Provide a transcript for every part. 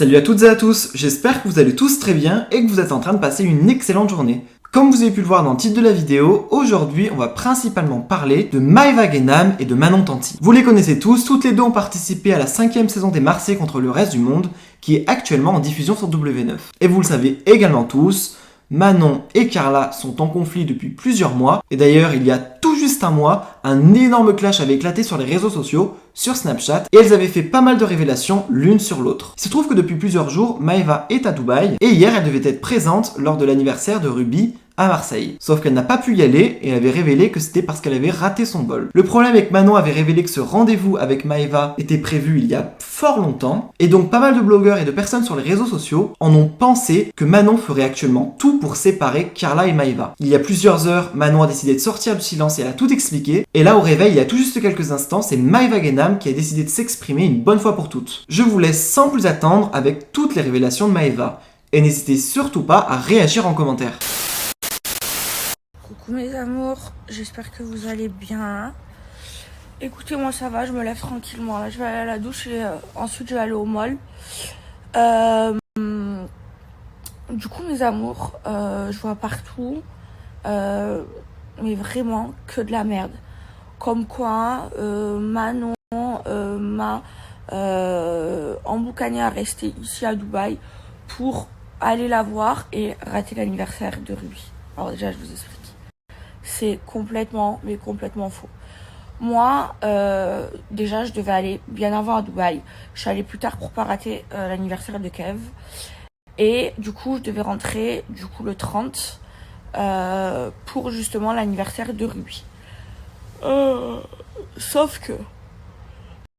Salut à toutes et à tous, j'espère que vous allez tous très bien et que vous êtes en train de passer une excellente journée. Comme vous avez pu le voir dans le titre de la vidéo, aujourd'hui on va principalement parler de Maëva Guénam et de Manon Tanti. Vous les connaissez tous, toutes les deux ont participé à la 5e saison des Marseillais contre le reste du monde, qui est actuellement en diffusion sur W9. Et vous le savez également tous, Manon et Carla sont en conflit depuis plusieurs mois, et d'ailleurs il y a tout juste un mois, un énorme clash avait éclaté sur les réseaux sociaux, sur Snapchat, et elles avaient fait pas mal de révélations l'une sur l'autre. Il se trouve que depuis plusieurs jours, Maëva est à Dubaï, et hier elle devait être présente lors de l'anniversaire de Ruby à Marseille. Sauf qu'elle n'a pas pu y aller et elle avait révélé que c'était parce qu'elle avait raté son vol. Le problème est que Manon avait révélé que ce rendez-vous avec Maëva était prévu il y a fort longtemps, et donc pas mal de blogueurs et de personnes sur les réseaux sociaux en ont pensé que Manon ferait actuellement tout pour séparer Carla et Maëva. Il y a plusieurs heures, Manon a décidé de sortir du silence et elle a tout expliqué, et là au réveil il y a tout juste quelques instants, c'est Maëva Guénam qui a décidé de s'exprimer une bonne fois pour toutes. Je vous laisse sans plus attendre avec toutes les révélations de Maëva, et n'hésitez surtout pas à réagir en commentaire. Coucou mes amours, j'espère que vous allez bien. Écoutez, moi ça va, je me lève tranquillement. Là, je vais aller à la douche et ensuite je vais aller au mall. Du coup, mes amours, je vois partout, mais vraiment que de la merde. Comme quoi, Manon m'a emboucané à rester ici à Dubaï pour aller la voir et rater l'anniversaire de Ruby. Alors déjà, je vous explique. C'est complètement, mais complètement faux. Moi, déjà, je devais aller bien avant à Dubaï. Je suis allée plus tard pour pas rater l'anniversaire de Kev. Et du coup, je devais rentrer le 30 pour justement l'anniversaire de Ruby. Sauf que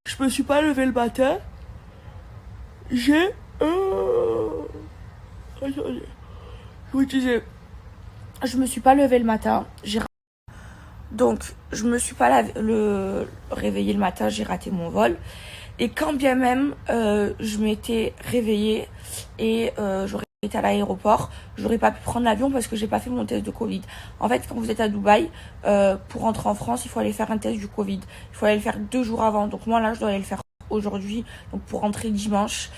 je me suis pas levée le matin. Attendez. Je vous disais, je me suis pas levée le matin. Donc, je me suis pas réveillée le matin, j'ai raté mon vol. Et quand bien même je m'étais réveillée et j'aurais été à l'aéroport, j'aurais pas pu prendre l'avion parce que j'ai pas fait mon test de Covid. En fait, quand vous êtes à Dubaï, pour rentrer en France, il faut aller faire un test du Covid. Il faut aller le faire 2 jours avant. Donc moi, là, je dois aller le faire aujourd'hui, donc pour rentrer dimanche.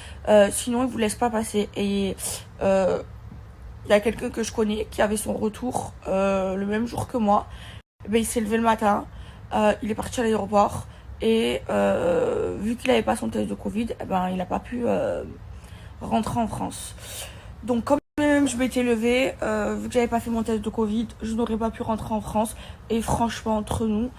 Sinon, ils vous laissent pas passer. Et il y a quelqu'un que je connais qui avait son retour le même jour que moi. Ben, il s'est levé le matin, il est parti à l'aéroport et vu qu'il n'avait pas son test de Covid, ben, il n'a pas pu rentrer en France. Donc comme même je m'étais levée, vu que j'avais pas fait mon test de Covid, je n'aurais pas pu rentrer en France. Et franchement, entre nous,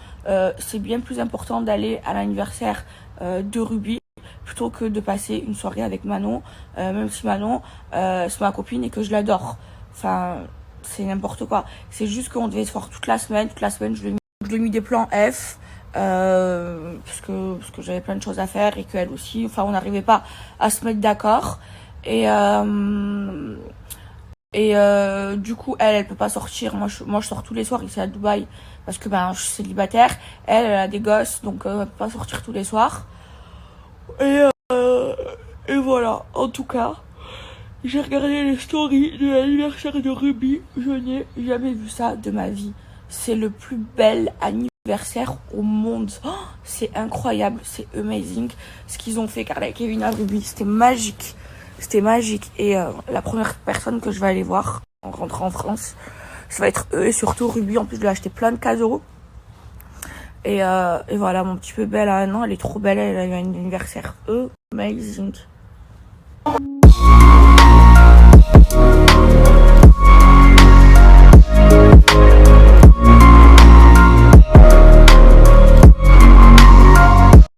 c'est bien plus important d'aller à l'anniversaire de Ruby plutôt que de passer une soirée avec Manon, même si Manon, c'est ma copine et que je l'adore. Enfin, c'est n'importe quoi. C'est juste qu'on devait se voir toute la semaine. Toute la semaine, je lui ai mis des plans F. Parce que j'avais plein de choses à faire et qu'elle aussi. Enfin, on n'arrivait pas à se mettre d'accord. Et du coup, elle peut pas sortir. Moi, je sors tous les soirs ici à Dubaï parce que ben, je suis célibataire. Elle a des gosses, donc elle peut pas sortir tous les soirs. Et voilà. En tout cas, j'ai regardé les stories de l'anniversaire de Ruby. Je n'ai jamais vu ça de ma vie. C'est le plus bel anniversaire au monde. Oh, c'est incroyable, c'est amazing. Ce qu'ils ont fait, Carla et Kevin à Ruby, c'était magique. C'était magique. Et la première personne que je vais aller voir en rentrant en France, ça va être eux et surtout Ruby. En plus, je lui ai acheté plein de cadeaux. Et voilà, mon petit bébé, elle a un an, elle est trop belle. Elle a eu un anniversaire amazing.